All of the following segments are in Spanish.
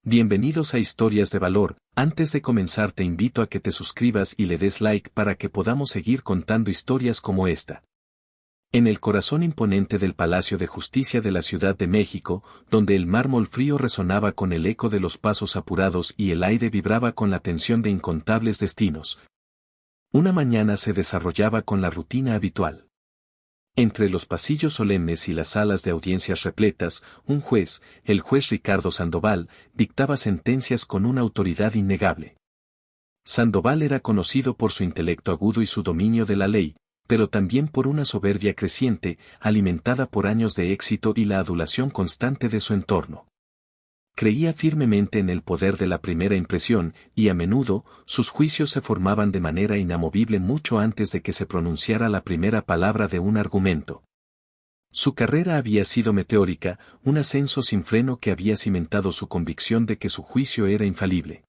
Bienvenidos a Historias de Valor. Antes de comenzar te invito a que te suscribas y le des like para que podamos seguir contando historias como esta. En el corazón imponente del Palacio de Justicia de la Ciudad de México, donde el mármol frío resonaba con el eco de los pasos apurados y el aire vibraba con la tensión de incontables destinos, una mañana se desarrollaba con la rutina habitual. Entre los pasillos solemnes y las salas de audiencias repletas, un juez, el juez Ricardo Sandoval, dictaba sentencias con una autoridad innegable. Sandoval era conocido por su intelecto agudo y su dominio de la ley, pero también por una soberbia creciente, alimentada por años de éxito y la adulación constante de su entorno. Creía firmemente en el poder de la primera impresión, y a menudo, sus juicios se formaban de manera inamovible mucho antes de que se pronunciara la primera palabra de un argumento. Su carrera había sido meteórica, un ascenso sin freno que había cimentado su convicción de que su juicio era infalible.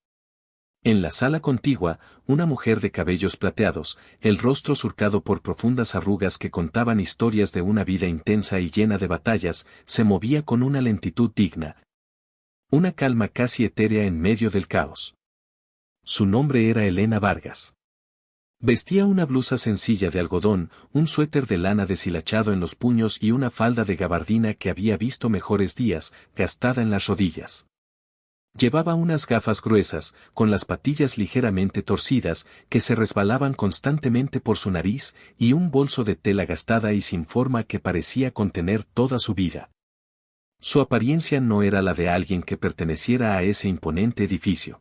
En la sala contigua, una mujer de cabellos plateados, el rostro surcado por profundas arrugas que contaban historias de una vida intensa y llena de batallas, se movía con una lentitud digna. Una calma casi etérea en medio del caos. Su nombre era Elena Vargas. Vestía una blusa sencilla de algodón, un suéter de lana deshilachado en los puños y una falda de gabardina que había visto mejores días, gastada en las rodillas. Llevaba unas gafas gruesas, con las patillas ligeramente torcidas, que se resbalaban constantemente por su nariz, y un bolso de tela gastada y sin forma que parecía contener toda su vida. Su apariencia no era la de alguien que perteneciera a ese imponente edificio.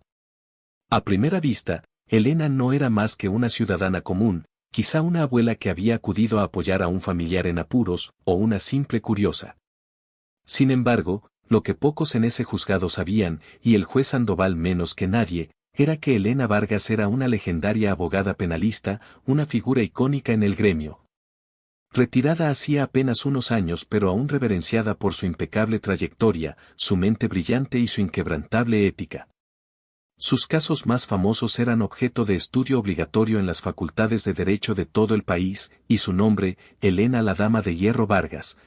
A primera vista, Elena no era más que una ciudadana común, quizá una abuela que había acudido a apoyar a un familiar en apuros, o una simple curiosa. Sin embargo, lo que pocos en ese juzgado sabían, y el juez Sandoval menos que nadie, era que Elena Vargas era una legendaria abogada penalista, una figura icónica en el gremio. Retirada hacía apenas unos años pero aún reverenciada por su impecable trayectoria, su mente brillante y su inquebrantable ética. Sus casos más famosos eran objeto de estudio obligatorio en las facultades de Derecho de todo el país, y su nombre, Elena la Dama de Hierro Vargas,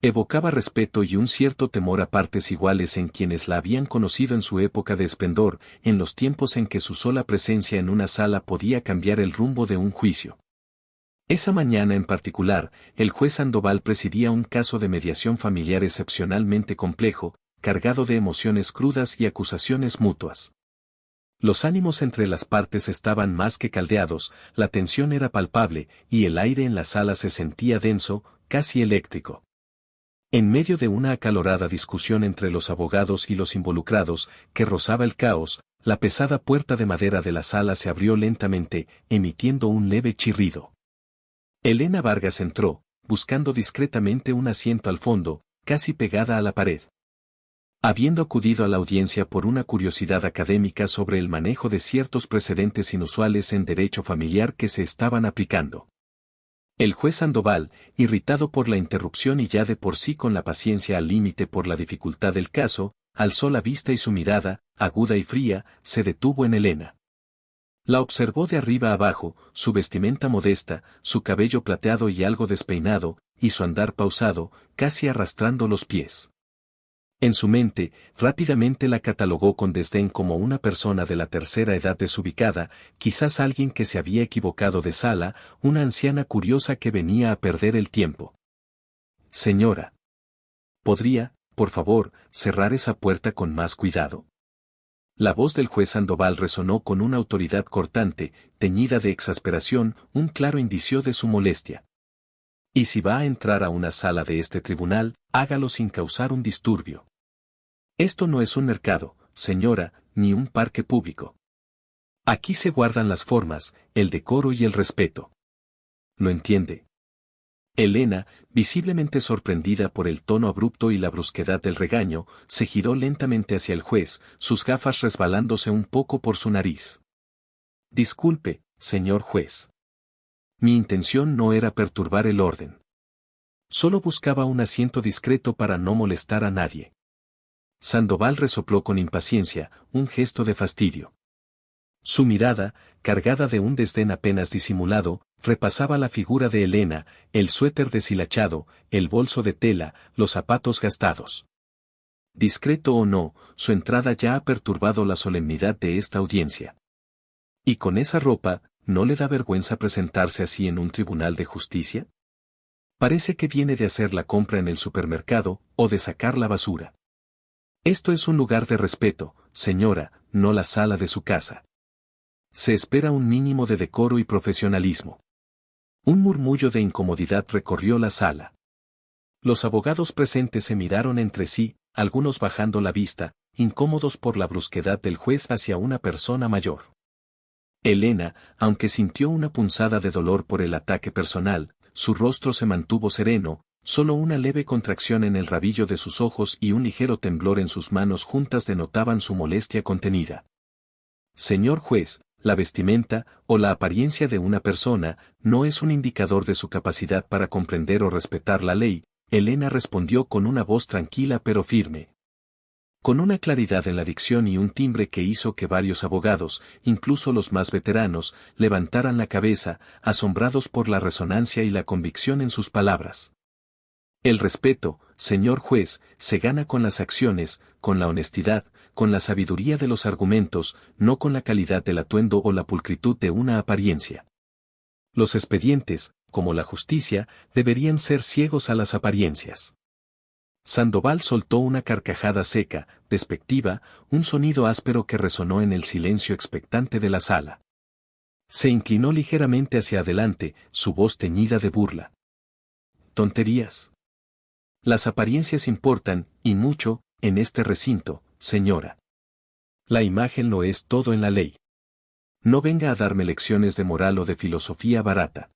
evocaba respeto y un cierto temor a partes iguales en quienes la habían conocido en su época de esplendor, en los tiempos en que su sola presencia en una sala podía cambiar el rumbo de un juicio. Esa mañana en particular, el juez Sandoval presidía un caso de mediación familiar excepcionalmente complejo, cargado de emociones crudas y acusaciones mutuas. Los ánimos entre las partes estaban más que caldeados, la tensión era palpable, y el aire en la sala se sentía denso, casi eléctrico. En medio de una acalorada discusión entre los abogados y los involucrados, que rozaba el caos, la pesada puerta de madera de la sala se abrió lentamente, emitiendo un leve chirrido. Elena Vargas entró, buscando discretamente un asiento al fondo, casi pegada a la pared. Habiendo acudido a la audiencia por una curiosidad académica sobre el manejo de ciertos precedentes inusuales en derecho familiar que se estaban aplicando. El juez Sandoval, irritado por la interrupción y ya de por sí con la paciencia al límite por la dificultad del caso, alzó la vista y su mirada, aguda y fría, se detuvo en Elena. La observó de arriba abajo, su vestimenta modesta, su cabello plateado y algo despeinado, y su andar pausado, casi arrastrando los pies. En su mente, rápidamente la catalogó con desdén como una persona de la tercera edad desubicada, quizás alguien que se había equivocado de sala, una anciana curiosa que venía a perder el tiempo. Señora. ¿Podría, por favor, cerrar esa puerta con más cuidado? La voz del juez Sandoval resonó con una autoridad cortante, teñida de exasperación, un claro indicio de su molestia. Y si va a entrar a una sala de este tribunal, hágalo sin causar un disturbio. Esto no es un mercado, señora, ni un parque público. Aquí se guardan las formas, el decoro y el respeto. ¿Lo entiende? Elena, visiblemente sorprendida por el tono abrupto y la brusquedad del regaño, se giró lentamente hacia el juez, sus gafas resbalándose un poco por su nariz. Disculpe, señor juez. Mi intención no era perturbar el orden. Solo buscaba un asiento discreto para no molestar a nadie. Sandoval resopló con impaciencia, un gesto de fastidio. Su mirada, cargada de un desdén apenas disimulado, repasaba la figura de Elena, el suéter deshilachado, el bolso de tela, los zapatos gastados. Discreto o no, su entrada ya ha perturbado la solemnidad de esta audiencia. ¿Y con esa ropa, no le da vergüenza presentarse así en un tribunal de justicia? Parece que viene de hacer la compra en el supermercado, o de sacar la basura. Esto es un lugar de respeto, señora, no la sala de su casa. Se espera un mínimo de decoro y profesionalismo. Un murmullo de incomodidad recorrió la sala. Los abogados presentes se miraron entre sí, algunos bajando la vista, incómodos por la brusquedad del juez hacia una persona mayor. Elena, aunque sintió una punzada de dolor por el ataque personal, su rostro se mantuvo sereno, solo una leve contracción en el rabillo de sus ojos y un ligero temblor en sus manos juntas denotaban su molestia contenida. Señor juez, la vestimenta, o la apariencia de una persona, no es un indicador de su capacidad para comprender o respetar la ley, Elena respondió con una voz tranquila pero firme. Con una claridad en la dicción y un timbre que hizo que varios abogados, incluso los más veteranos, levantaran la cabeza, asombrados por la resonancia y la convicción en sus palabras. El respeto, señor juez, se gana con las acciones, con la honestidad, con la sabiduría de los argumentos, no con la calidad del atuendo o la pulcritud de una apariencia. Los expedientes, como la justicia, deberían ser ciegos a las apariencias. Sandoval soltó una carcajada seca, despectiva, un sonido áspero que resonó en el silencio expectante de la sala. Se inclinó ligeramente hacia adelante, su voz teñida de burla. Tonterías. Las apariencias importan, y mucho, en este recinto, señora. La imagen lo es todo en la ley. No venga a darme lecciones de moral o de filosofía barata.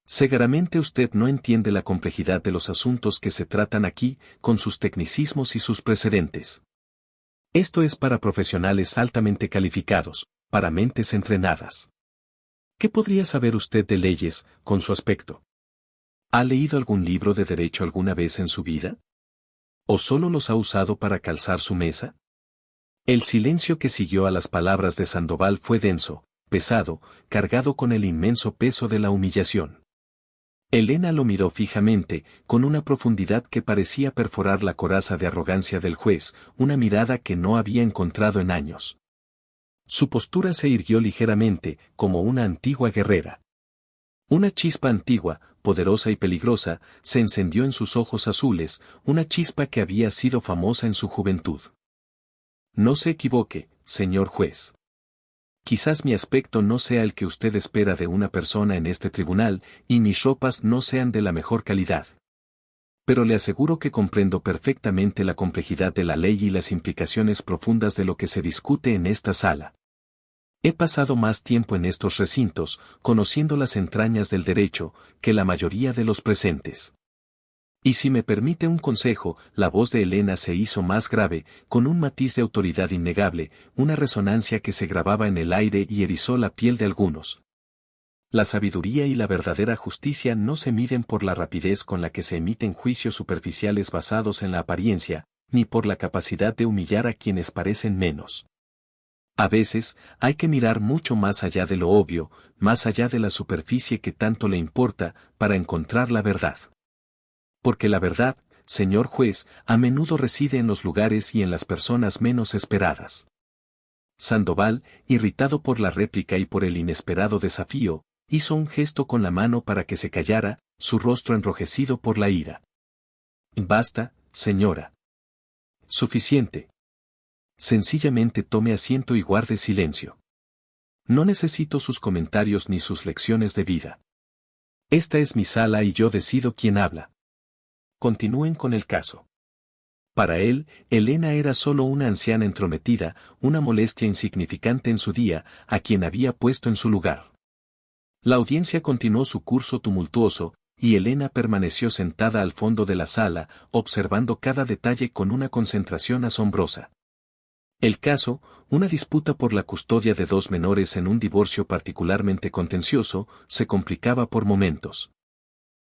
Seguramente usted no entiende la complejidad de los asuntos que se tratan aquí, con sus tecnicismos y sus precedentes. Esto es para profesionales altamente calificados, para mentes entrenadas. ¿Qué podría saber usted de leyes, con su aspecto? ¿Ha leído algún libro de derecho alguna vez en su vida? ¿O solo los ha usado para calzar su mesa? El silencio que siguió a las palabras de Sandoval fue denso, pesado, cargado con el inmenso peso de la humillación. Elena lo miró fijamente, con una profundidad que parecía perforar la coraza de arrogancia del juez, una mirada que no había encontrado en años. Su postura se irguió ligeramente, como una antigua guerrera. Una chispa antigua, poderosa y peligrosa, se encendió en sus ojos azules, una chispa que había sido famosa en su juventud. No se equivoque, señor juez. Quizás mi aspecto no sea el que usted espera de una persona en este tribunal, y mis ropas no sean de la mejor calidad. Pero le aseguro que comprendo perfectamente la complejidad de la ley y las implicaciones profundas de lo que se discute en esta sala. He pasado más tiempo en estos recintos, conociendo las entrañas del derecho, que la mayoría de los presentes. Y si me permite un consejo, la voz de Elena se hizo más grave, con un matiz de autoridad innegable, una resonancia que se grababa en el aire y erizó la piel de algunos. La sabiduría y la verdadera justicia no se miden por la rapidez con la que se emiten juicios superficiales basados en la apariencia, ni por la capacidad de humillar a quienes parecen menos. A veces, hay que mirar mucho más allá de lo obvio, más allá de la superficie que tanto le importa, para encontrar la verdad. Porque la verdad, señor juez, a menudo reside en los lugares y en las personas menos esperadas. Sandoval, irritado por la réplica y por el inesperado desafío, hizo un gesto con la mano para que se callara, su rostro enrojecido por la ira. Basta, señora. Suficiente. Sencillamente tome asiento y guarde silencio. No necesito sus comentarios ni sus lecciones de vida. Esta es mi sala y yo decido quién habla. Continúen con el caso. Para él, Elena era solo una anciana entrometida, una molestia insignificante en su día, a quien había puesto en su lugar. La audiencia continuó su curso tumultuoso, y Elena permaneció sentada al fondo de la sala, observando cada detalle con una concentración asombrosa. El caso, una disputa por la custodia de dos menores en un divorcio particularmente contencioso, se complicaba por momentos.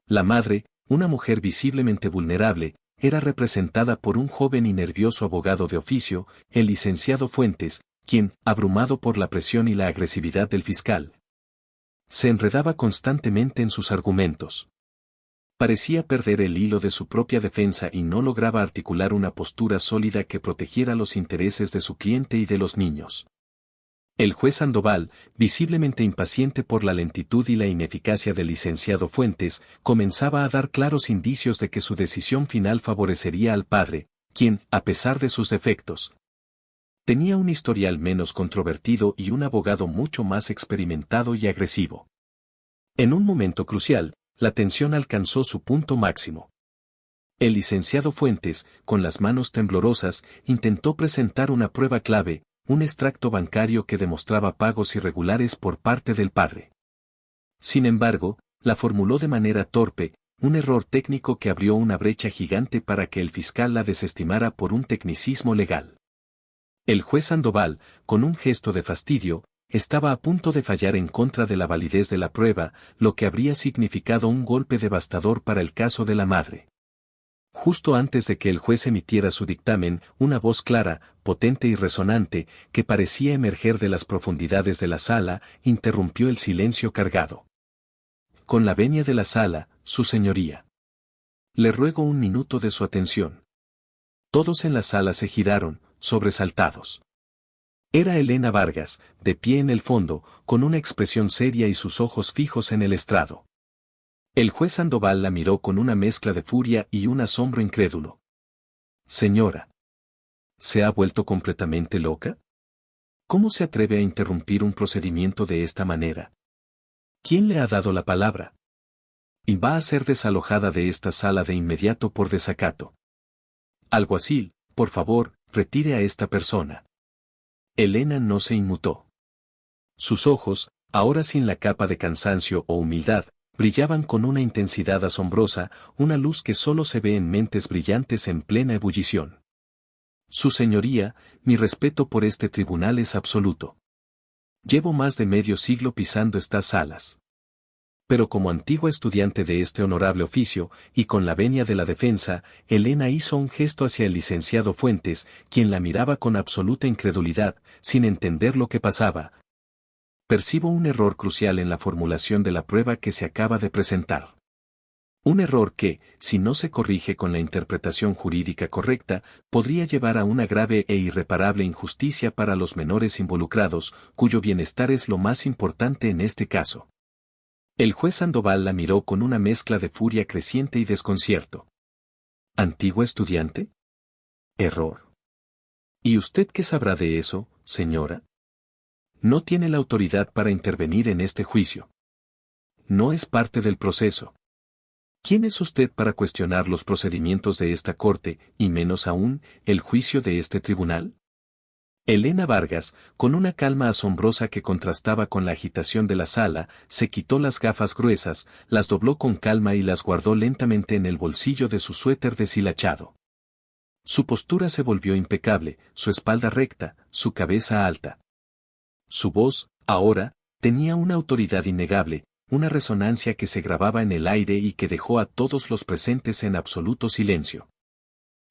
La madre, una mujer visiblemente vulnerable, era representada por un joven y nervioso abogado de oficio, el licenciado Fuentes, quien, abrumado por la presión y la agresividad del fiscal, se enredaba constantemente en sus argumentos. Parecía perder el hilo de su propia defensa y no lograba articular una postura sólida que protegiera los intereses de su cliente y de los niños. El juez Sandoval, visiblemente impaciente por la lentitud y la ineficacia del licenciado Fuentes, comenzaba a dar claros indicios de que su decisión final favorecería al padre, quien, a pesar de sus defectos, tenía un historial menos controvertido y un abogado mucho más experimentado y agresivo. En un momento crucial, la tensión alcanzó su punto máximo. El licenciado Fuentes, con las manos temblorosas, intentó presentar una prueba clave, un extracto bancario que demostraba pagos irregulares por parte del padre. Sin embargo, la formuló de manera torpe, un error técnico que abrió una brecha gigante para que el fiscal la desestimara por un tecnicismo legal. El juez Sandoval, con un gesto de fastidio, estaba a punto de fallar en contra de la validez de la prueba, lo que habría significado un golpe devastador para el caso de la madre. Justo antes de que el juez emitiera su dictamen, una voz clara, potente y resonante, que parecía emerger de las profundidades de la sala, interrumpió el silencio cargado. Con la venia de la sala, su señoría. Le ruego un minuto de su atención. Todos en la sala se giraron, sobresaltados. Era Elena Vargas, de pie en el fondo, con una expresión seria y sus ojos fijos en el estrado. El juez Sandoval la miró con una mezcla de furia y un asombro incrédulo. Señora. ¿Se ha vuelto completamente loca? ¿Cómo se atreve a interrumpir un procedimiento de esta manera? ¿Quién le ha dado la palabra? Y va a ser desalojada de esta sala de inmediato por desacato. Alguacil, por favor, retire a esta persona. Elena no se inmutó. Sus ojos, ahora sin la capa de cansancio o humildad, brillaban con una intensidad asombrosa, una luz que solo se ve en mentes brillantes en plena ebullición. Su señoría, mi respeto por este tribunal es absoluto. Llevo más de medio siglo pisando estas salas. Pero como antigua estudiante de este honorable oficio, y con la venia de la defensa, Elena hizo un gesto hacia el licenciado Fuentes, quien la miraba con absoluta incredulidad, sin entender lo que pasaba. Percibo un error crucial en la formulación de la prueba que se acaba de presentar. Un error que, si no se corrige con la interpretación jurídica correcta, podría llevar a una grave e irreparable injusticia para los menores involucrados, cuyo bienestar es lo más importante en este caso. El juez Sandoval la miró con una mezcla de furia creciente y desconcierto. ¿Antigua estudiante? Error. ¿Y usted qué sabrá de eso, señora? No tiene la autoridad para intervenir en este juicio. No es parte del proceso. ¿Quién es usted para cuestionar los procedimientos de esta corte, y menos aún, el juicio de este tribunal? Elena Vargas, con una calma asombrosa que contrastaba con la agitación de la sala, se quitó las gafas gruesas, las dobló con calma y las guardó lentamente en el bolsillo de su suéter deshilachado. Su postura se volvió impecable, su espalda recta, su cabeza alta. Su voz, ahora, tenía una autoridad innegable, una resonancia que se grababa en el aire y que dejó a todos los presentes en absoluto silencio.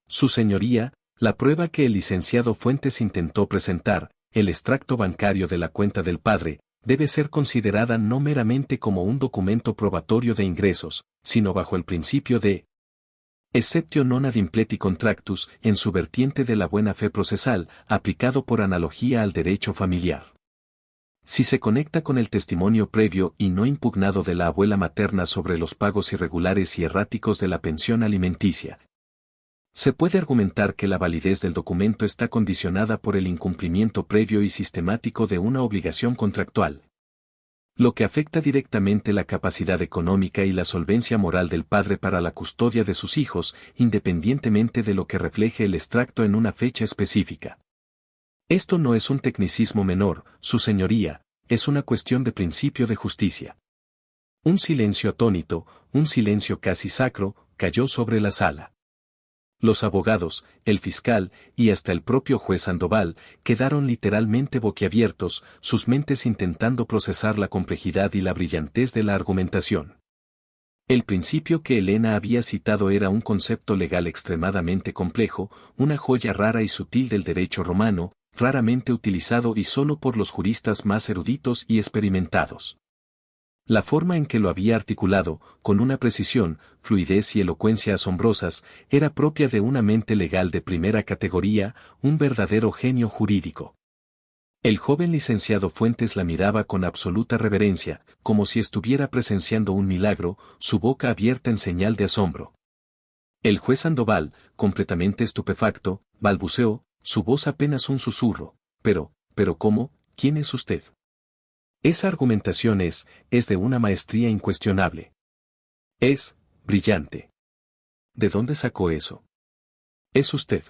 Su señoría, la prueba que el licenciado Fuentes intentó presentar, el extracto bancario de la cuenta del padre, debe ser considerada no meramente como un documento probatorio de ingresos, sino bajo el principio de exceptio non ad impleti contractus en su vertiente de la buena fe procesal, aplicado por analogía al derecho familiar. Si se conecta con el testimonio previo y no impugnado de la abuela materna sobre los pagos irregulares y erráticos de la pensión alimenticia, se puede argumentar que la validez del documento está condicionada por el incumplimiento previo y sistemático de una obligación contractual, lo que afecta directamente la capacidad económica y la solvencia moral del padre para la custodia de sus hijos, independientemente de lo que refleje el extracto en una fecha específica. Esto no es un tecnicismo menor, su señoría, es una cuestión de principio de justicia. Un silencio atónito, un silencio casi sacro, cayó sobre la sala. Los abogados, el fiscal, y hasta el propio juez Sandoval, quedaron literalmente boquiabiertos, sus mentes intentando procesar la complejidad y la brillantez de la argumentación. El principio que Elena había citado era un concepto legal extremadamente complejo, una joya rara y sutil del derecho romano, raramente utilizado y solo por los juristas más eruditos y experimentados. La forma en que lo había articulado, con una precisión, fluidez y elocuencia asombrosas, era propia de una mente legal de primera categoría, un verdadero genio jurídico. El joven licenciado Fuentes la miraba con absoluta reverencia, como si estuviera presenciando un milagro, su boca abierta en señal de asombro. El juez Sandoval, completamente estupefacto, balbuceó, su voz apenas un susurro. Pero ¿cómo? ¿Quién es usted? Esa argumentación es de una maestría incuestionable. Es brillante. ¿De dónde sacó eso? Es usted.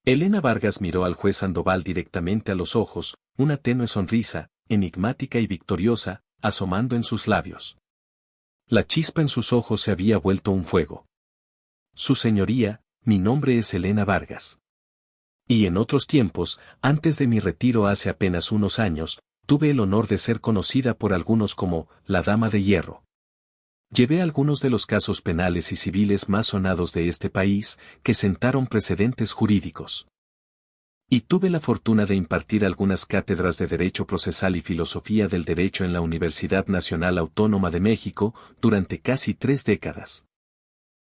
Elena Vargas miró al juez Sandoval directamente a los ojos, una tenue sonrisa, enigmática y victoriosa, asomando en sus labios. La chispa en sus ojos se había vuelto un fuego. Su señoría, mi nombre es Elena Vargas. Y en otros tiempos, antes de mi retiro hace apenas unos años, tuve el honor de ser conocida por algunos como la Dama de Hierro. Llevé algunos de los casos penales y civiles más sonados de este país, que sentaron precedentes jurídicos. Y tuve la fortuna de impartir algunas cátedras de Derecho Procesal y Filosofía del Derecho en la Universidad Nacional Autónoma de México, durante casi 3 décadas.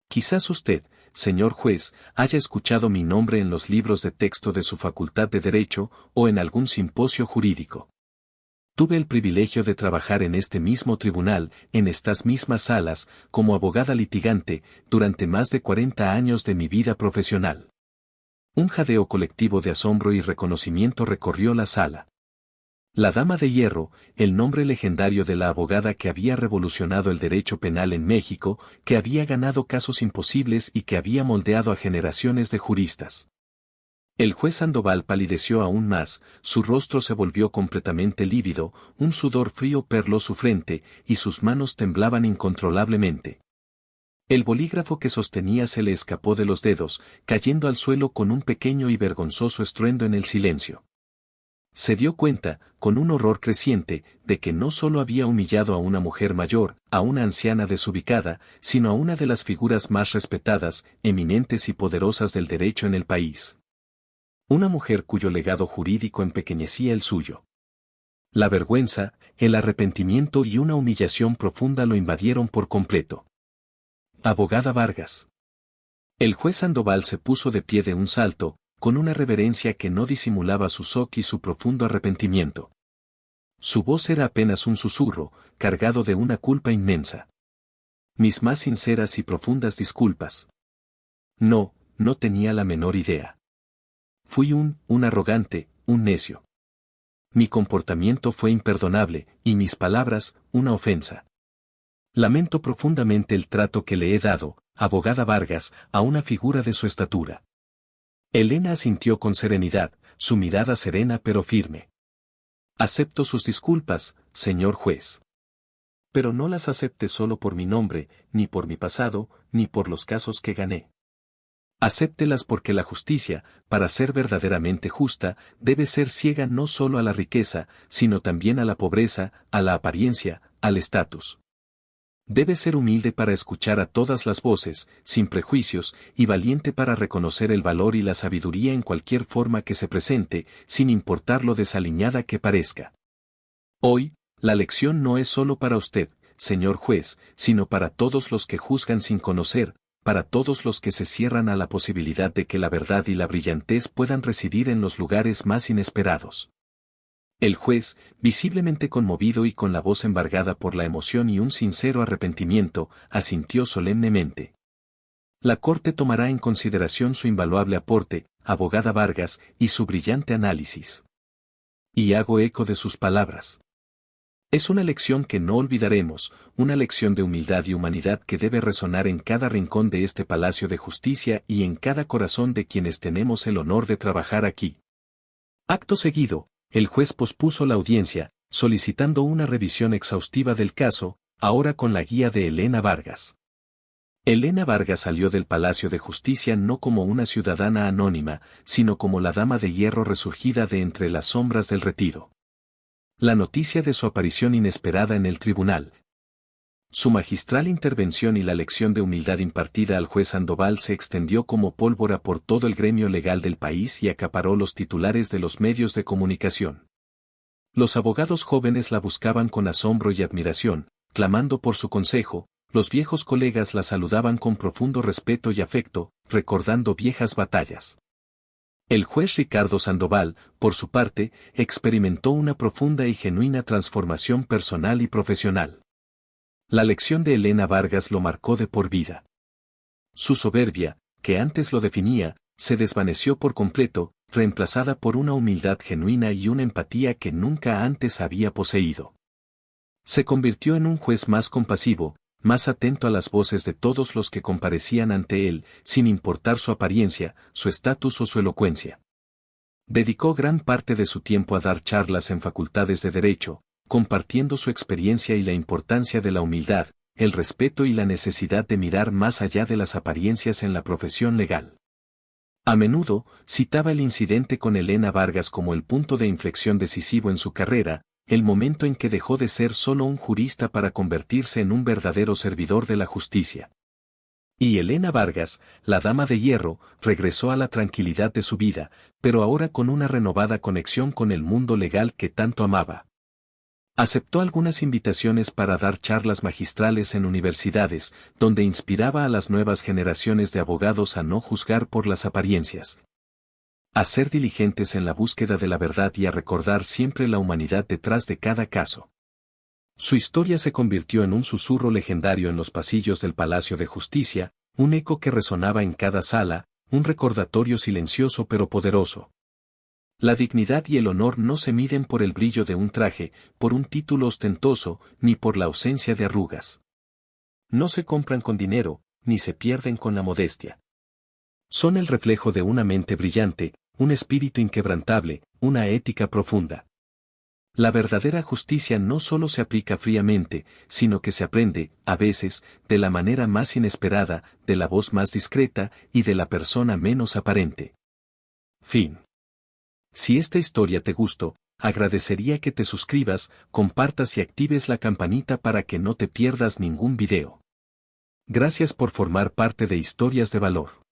Quizás usted, señor juez, haya escuchado mi nombre en los libros de texto de su Facultad de Derecho, o en algún simposio jurídico. Tuve el privilegio de trabajar en este mismo tribunal, en estas mismas salas, como abogada litigante, durante más de 40 años de mi vida profesional. Un jadeo colectivo de asombro y reconocimiento recorrió la sala. La Dama de Hierro, el nombre legendario de la abogada que había revolucionado el derecho penal en México, que había ganado casos imposibles y que había moldeado a generaciones de juristas. El juez Sandoval palideció aún más, su rostro se volvió completamente lívido, un sudor frío perló su frente, y sus manos temblaban incontrolablemente. El bolígrafo que sostenía se le escapó de los dedos, cayendo al suelo con un pequeño y vergonzoso estruendo en el silencio. Se dio cuenta, con un horror creciente, de que no solo había humillado a una mujer mayor, a una anciana desubicada, sino a una de las figuras más respetadas, eminentes y poderosas del derecho en el país. Una mujer cuyo legado jurídico empequeñecía el suyo. La vergüenza, el arrepentimiento y una humillación profunda lo invadieron por completo. Abogada Vargas. El juez Sandoval se puso de pie de un salto, con una reverencia que no disimulaba su shock y su profundo arrepentimiento. Su voz era apenas un susurro, cargado de una culpa inmensa. Mis más sinceras y profundas disculpas. No tenía la menor idea. Fui un arrogante, un necio. Mi comportamiento fue imperdonable, y mis palabras, una ofensa. Lamento profundamente el trato que le he dado, abogada Vargas, a una figura de su estatura. Elena asintió con serenidad, su mirada serena pero firme. Acepto sus disculpas, señor juez. Pero no las acepte solo por mi nombre, ni por mi pasado, ni por los casos que gané. Acéptelas porque la justicia, para ser verdaderamente justa, debe ser ciega no solo a la riqueza, sino también a la pobreza, a la apariencia, al estatus. Debe ser humilde para escuchar a todas las voces, sin prejuicios, y valiente para reconocer el valor y la sabiduría en cualquier forma que se presente, sin importar lo desaliñada que parezca. Hoy, la lección no es solo para usted, señor juez, sino para todos los que juzgan sin conocer, para todos los que se cierran a la posibilidad de que la verdad y la brillantez puedan residir en los lugares más inesperados. El juez, visiblemente conmovido y con la voz embargada por la emoción y un sincero arrepentimiento, asintió solemnemente. La Corte tomará en consideración su invaluable aporte, abogada Vargas, y su brillante análisis. Y hago eco de sus palabras. Es una lección que no olvidaremos, una lección de humildad y humanidad que debe resonar en cada rincón de este Palacio de Justicia y en cada corazón de quienes tenemos el honor de trabajar aquí. Acto seguido, el juez pospuso la audiencia, solicitando una revisión exhaustiva del caso, ahora con la guía de Elena Vargas. Elena Vargas salió del Palacio de Justicia no como una ciudadana anónima, sino como la Dama de Hierro resurgida de entre las sombras del retiro. La noticia de su aparición inesperada en el tribunal. Su magistral intervención y la lección de humildad impartida al juez Sandoval se extendió como pólvora por todo el gremio legal del país y acaparó los titulares de los medios de comunicación. Los abogados jóvenes la buscaban con asombro y admiración, clamando por su consejo, los viejos colegas la saludaban con profundo respeto y afecto, recordando viejas batallas. El juez Ricardo Sandoval, por su parte, experimentó una profunda y genuina transformación personal y profesional. La lección de Elena Vargas lo marcó de por vida. Su soberbia, que antes lo definía, se desvaneció por completo, reemplazada por una humildad genuina y una empatía que nunca antes había poseído. Se convirtió en un juez más compasivo, más atento a las voces de todos los que comparecían ante él, sin importar su apariencia, su estatus o su elocuencia. Dedicó gran parte de su tiempo a dar charlas en facultades de Derecho, compartiendo su experiencia y la importancia de la humildad, el respeto y la necesidad de mirar más allá de las apariencias en la profesión legal. A menudo, citaba el incidente con Elena Vargas como el punto de inflexión decisivo en su carrera, el momento en que dejó de ser solo un jurista para convertirse en un verdadero servidor de la justicia. Y Elena Vargas, la dama de hierro, regresó a la tranquilidad de su vida, pero ahora con una renovada conexión con el mundo legal que tanto amaba. Aceptó algunas invitaciones para dar charlas magistrales en universidades, donde inspiraba a las nuevas generaciones de abogados a no juzgar por las apariencias, a ser diligentes en la búsqueda de la verdad y a recordar siempre la humanidad detrás de cada caso. Su historia se convirtió en un susurro legendario en los pasillos del Palacio de Justicia, un eco que resonaba en cada sala, un recordatorio silencioso pero poderoso. La dignidad y el honor no se miden por el brillo de un traje, por un título ostentoso, ni por la ausencia de arrugas. No se compran con dinero, ni se pierden con la modestia. Son el reflejo de una mente brillante, un espíritu inquebrantable, una ética profunda. La verdadera justicia no solo se aplica fríamente, sino que se aprende, a veces, de la manera más inesperada, de la voz más discreta y de la persona menos aparente. Fin. Si esta historia te gustó, agradecería que te suscribas, compartas y actives la campanita para que no te pierdas ningún video. Gracias por formar parte de Historias de Valor.